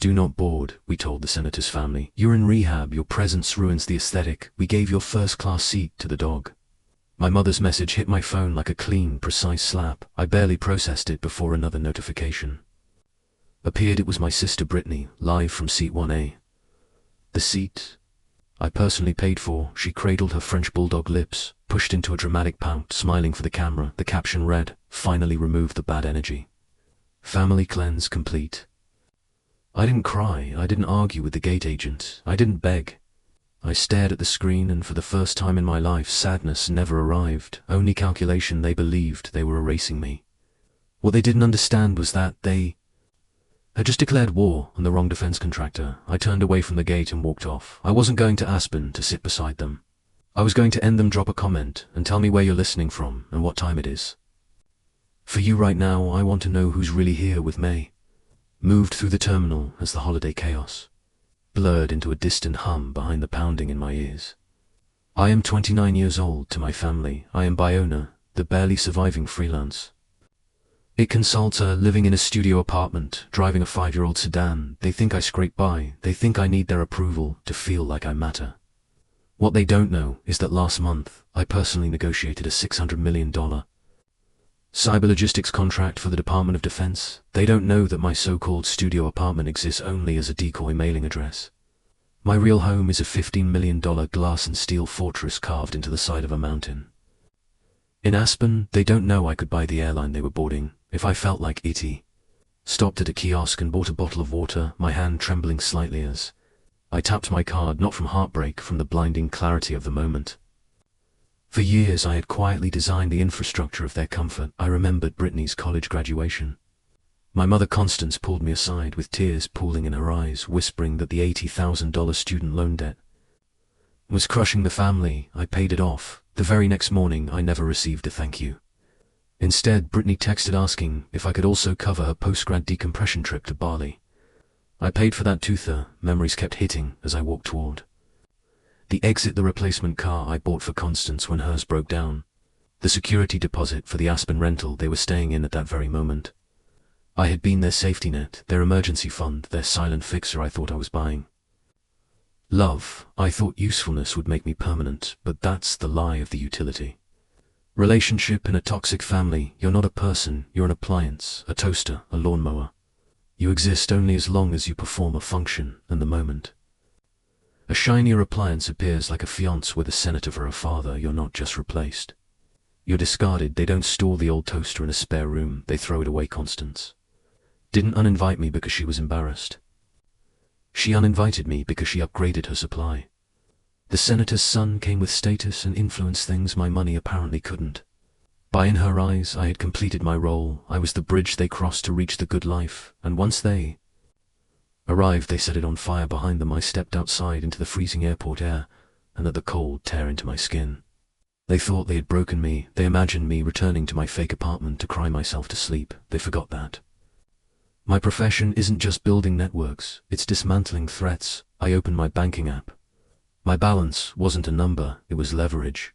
"Do not board," we told the senator's family. "You're in rehab, your presence ruins the aesthetic. We gave your first-class seat to the dog." My mother's message hit my phone like a clean, precise slap. I barely processed it before another notification appeared. It was my sister Brittany, live from seat 1A. The seat I personally paid for. She cradled her French bulldog lips, pushed into a dramatic pout, smiling for the camera. The caption read, "Finally removed the bad energy. Family cleanse complete." I didn't cry, I didn't argue with the gate agent, I didn't beg. I stared at the screen, and for the first time in my life, sadness never arrived, only calculation. They believed they were erasing me. What they didn't understand was that they had just declared war on the wrong defense contractor. I turned away from the gate and walked off. I wasn't going to Aspen to sit beside them. I was going to end them. Drop a comment and tell me where you're listening from and what time it is. For you right now, I want to know who's really here with May. Moved through the terminal as the holiday chaos blurred into a distant hum behind the pounding in my ears. I am 29 years old. To my family, I am Biona, the barely surviving freelance. It consultant living in a studio apartment, driving a 5-year-old sedan. They think I scrape by. They think I need their approval to feel like I matter. What they don't know is that last month, I personally negotiated a $600 million cyber logistics contract for the Department of Defense. They don't know that my so-called studio apartment exists only as a decoy mailing address. My real home is a $15 million glass and steel fortress carved into the side of a mountain. In Aspen, they don't know I could buy the airline they were boarding if I felt like it. Stopped at a kiosk and bought a bottle of water, my hand trembling slightly as I tapped my card, not from heartbreak, from the blinding clarity of the moment. For years I had quietly designed the infrastructure of their comfort. I remembered Brittany's college graduation. My mother Constance pulled me aside with tears pooling in her eyes, whispering that the $80,000 student loan debt was crushing the family. I paid it off. The very next morning I never received a thank you. Instead, Brittany texted asking if I could also cover her post-grad decompression trip to Bali. I paid for that too. Memories kept hitting as I walked toward the exit, the replacement car I bought for Constance when hers broke down, the security deposit for the Aspen rental they were staying in at that very moment. I had been their safety net, their emergency fund, their silent fixer. I thought I was buying love. I thought usefulness would make me permanent, but that's the lie of the utility. Relationship in a toxic family, you're not a person, you're an appliance, a toaster, a lawnmower. You exist only as long as you perform a function in the moment. A shinier appliance appears like a fiancé with a senator for a father. You're not just replaced. You're discarded. They don't store the old toaster in a spare room, they throw it away. Constance didn't uninvite me because she was embarrassed. She uninvited me because she upgraded her supply. The senator's son came with status and influence, things my money apparently couldn't buy. In her eyes, I had completed my role. I was the bridge they crossed to reach the good life, and once they arrived, they set it on fire behind them. I stepped outside into the freezing airport air and let the cold tear into my skin. They thought they had broken me. They imagined me returning to my fake apartment to cry myself to sleep. They forgot that my profession isn't just building networks, it's dismantling threats. I opened my banking app. My balance wasn't a number, it was leverage.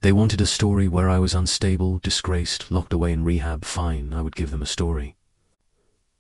They wanted a story where I was unstable, disgraced, locked away in rehab. Fine, I would give them a story.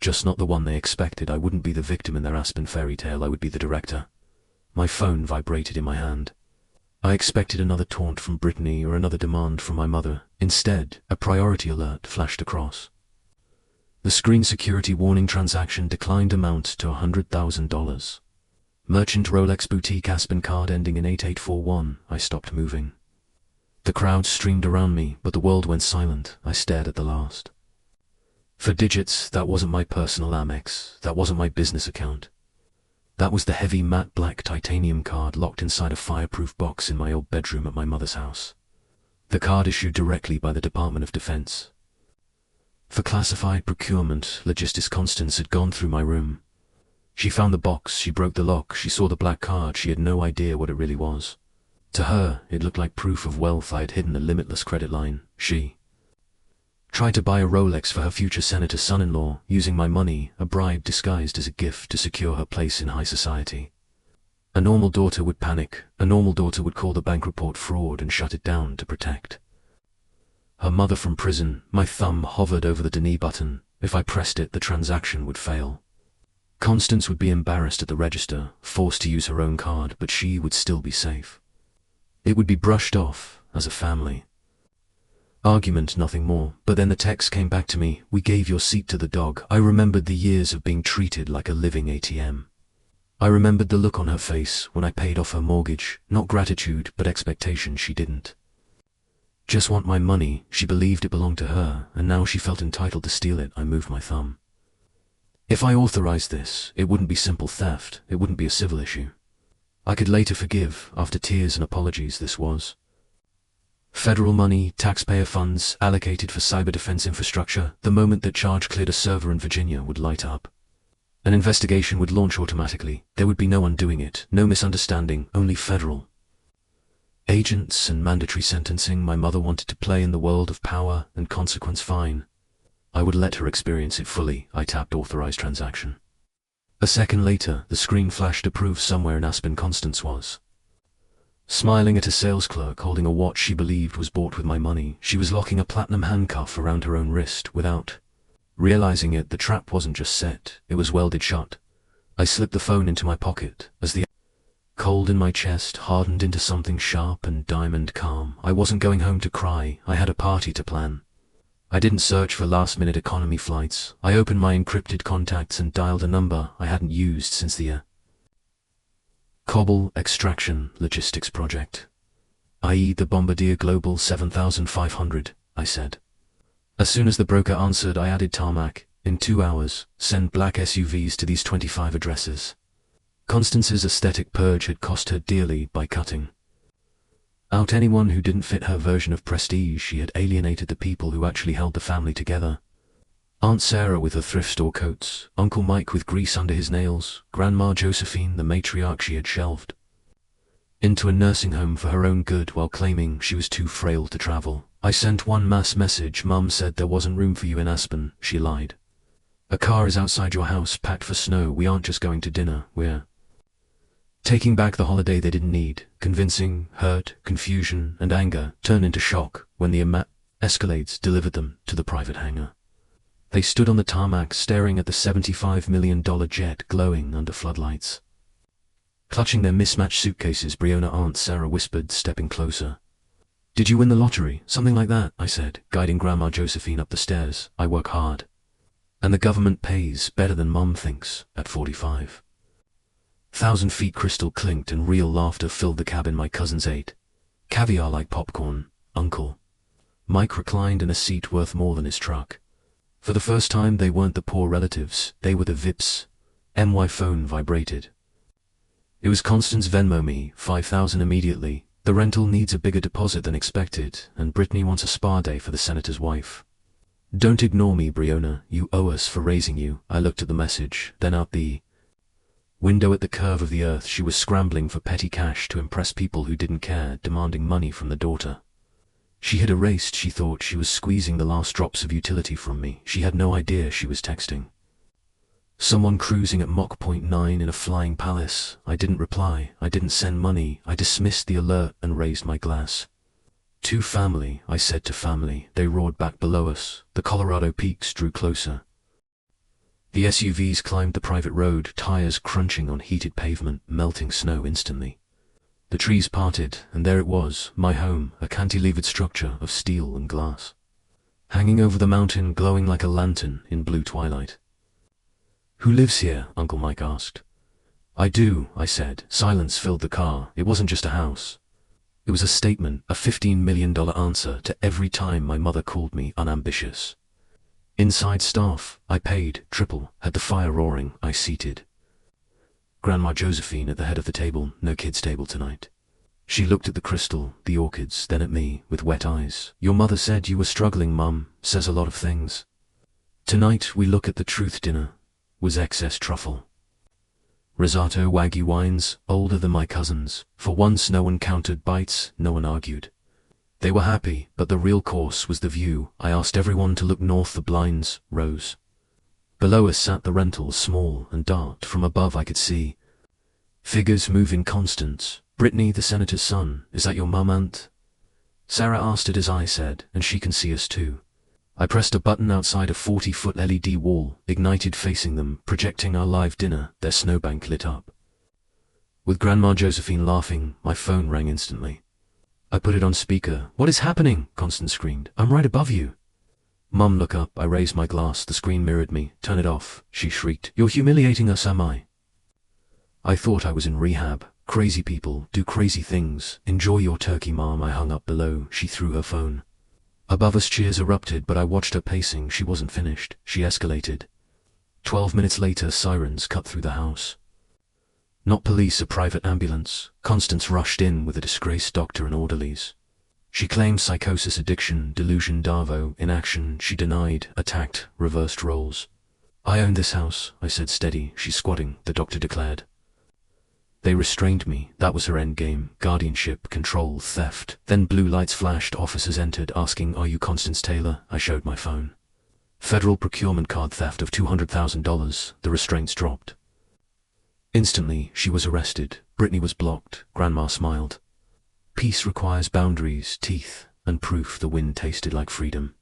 Just not the one they expected. I wouldn't be the victim in their Aspen fairy tale, I would be the director. My phone vibrated in my hand. I expected another taunt from Brittany or another demand from my mother. Instead, a priority alert flashed across the screen. Security warning, transaction declined, amount to $100,000. Merchant, Rolex boutique, Aspen, card ending in 8841. I stopped moving. The crowd streamed around me, but the world went silent. I stared at the last four digits. That wasn't my personal Amex. That wasn't my business account. That was the heavy matte black titanium card locked inside a fireproof box in my old bedroom at my mother's house. The card issued directly by the Department of Defense for classified procurement logistics. Constance had gone through my room. She found the box, she broke the lock, she saw the black card. She had no idea what it really was. To her, it looked like proof of wealth. I had hidden a limitless credit line. She tried to buy a Rolex for her future senator son-in-law, using my money, a bribe disguised as a gift to secure her place in high society. A normal daughter would panic. A normal daughter would call the bank report fraud and shut it down to protect her mother from prison. My thumb hovered over the deny button. If I pressed it, the transaction would fail. Constance would be embarrassed at the register, forced to use her own card, but she would still be safe. It would be brushed off as a family argument, nothing more. But then the text came back to me. We gave your seat to the dog. I remembered the years of being treated like a living ATM. I remembered the look on her face when I paid off her mortgage. Not gratitude, but expectation. She didn't just want my money, she believed it belonged to her, and now she felt entitled to steal it. I moved my thumb. If I authorized this, it wouldn't be simple theft, it wouldn't be a civil issue. I could later forgive, after tears and apologies. This was federal money, taxpayer funds, allocated for cyber defense infrastructure. The moment that charge cleared a server in Virginia would light up. An investigation would launch automatically. There would be no undoing it, no misunderstanding, only federal agents and mandatory sentencing. My mother wanted to play in the world of power and consequence. Fine. I would let her experience it fully. I tapped authorized transaction. A second later, the screen flashed approved somewhere in Aspen. Constance was smiling at a sales clerk holding a watch she believed was bought with my money. She was locking a platinum handcuff around her own wrist. Without realizing it, the trap wasn't just set, it was welded shut. I slipped the phone into my pocket as the cold in my chest hardened into something sharp and diamond calm. I wasn't going home to cry. I had a party to plan. I didn't search for last-minute economy flights. I opened my encrypted contacts and dialed a number I hadn't used since the Cobble Extraction Logistics Project, i.e. the Bombardier Global 7500, I said. As soon as the broker answered, I added tarmac. In 2 hours, send black SUVs to these 25 addresses. Constance's aesthetic purge had cost her dearly by cutting out anyone who didn't fit her version of prestige. She had alienated the people who actually held the family together. Aunt Sarah with her thrift store coats, Uncle Mike with grease under his nails, Grandma Josephine, the matriarch she had shelved into a nursing home for her own good while claiming she was too frail to travel. I sent one mass message. Mum said there wasn't room for you in Aspen. She lied. A car is outside your house, packed for snow. We aren't just going to dinner, we're taking back the holiday they didn't need. Convincing, hurt, confusion, and anger turned into shock when the Escalades delivered them to the private hangar. They stood on the tarmac staring at the $75 million jet glowing under floodlights. Clutching their mismatched suitcases, Brianna, Aunt Sarah whispered, stepping closer. Did you win the lottery? Something like that, I said, guiding Grandma Josephine up the stairs. I work hard. And the government pays better than Mum thinks at 45. 1,000 feet. Crystal clinked and real laughter filled the cabin. My cousins ate caviar like popcorn. Uncle Mike reclined in a seat worth more than his truck. For the first time, they weren't the poor relatives, they were the VIPs. My phone vibrated. It was Constance. Venmo me $5,000 immediately. The rental needs a bigger deposit than expected, and Brittany wants a spa day for the senator's wife. Don't ignore me, Brianna. You owe us for raising you. I looked at the message, then out the window at the curve of the earth. She was scrambling for petty cash to impress people who didn't care, demanding money from the daughter she had erased. She thought she was squeezing the last drops of utility from me. She had no idea she was texting someone cruising at Mach 0.9 in a flying palace. I didn't reply. I didn't send money. I dismissed the alert and raised my glass. To family, I said to family. They roared back below us. The Colorado peaks drew closer. The SUVs climbed the private road, tires crunching on heated pavement, melting snow instantly. The trees parted, and there it was, my home, a cantilevered structure of steel and glass, hanging over the mountain, glowing like a lantern in blue twilight. Who lives here? Uncle Mike asked. I do, I said. Silence filled the car. It wasn't just a house. It was a statement, a $15 million answer to every time my mother called me unambitious. Inside staff, I paid, triple, had the fire roaring. I seated Grandma Josephine at the head of the table. No kids' table tonight. She looked at the crystal, the orchids, then at me, with wet eyes. Your mother said you were struggling, Mum. Says a lot of things. Tonight we look at the truth. Dinner was excess truffle, risotto, Wagyu wines, older than my cousins. For once no one counted bites, no one argued. They were happy, but the real course was the view. I asked everyone to look north. The blinds rose. Below us sat the rental, small and dark. From above I could see figures moving. Constance. Brittany, the senator's son. Is that your mum, Aunt Sarah asked it as I said, and she can see us too. I pressed a button outside a 40-foot LED wall, ignited facing them, projecting our live dinner, their snowbank lit up. With Grandma Josephine laughing, my phone rang instantly. I put it on speaker. "What is happening?" Constance screamed. "I'm right above you." "Mum, look up." I raised my glass. The screen mirrored me. "Turn it off," she shrieked. "You're humiliating us, am I?" I thought I was in rehab. Crazy people do crazy things. "Enjoy your turkey, Mom." I hung up below. She threw her phone. Above us cheers erupted, but I watched her pacing. She wasn't finished. She escalated. 12 minutes later, sirens cut through the house. Not police, a private ambulance. Constance rushed in with a disgraced doctor and orderlies. She claimed psychosis, addiction, delusion, Darvo. In action, she denied, attacked, reversed roles. "I own this house," I said steady. "She's squatting," the doctor declared. They restrained me. That was her endgame. Guardianship, control, theft. Then blue lights flashed. Officers entered, asking, "Are you Constance Taylor?" I showed my phone. Federal procurement card theft of $200,000. The restraints dropped. Instantly, she was arrested. Brittany was blocked. Grandma smiled. Peace requires boundaries, teeth, and proof. The wind tasted like freedom.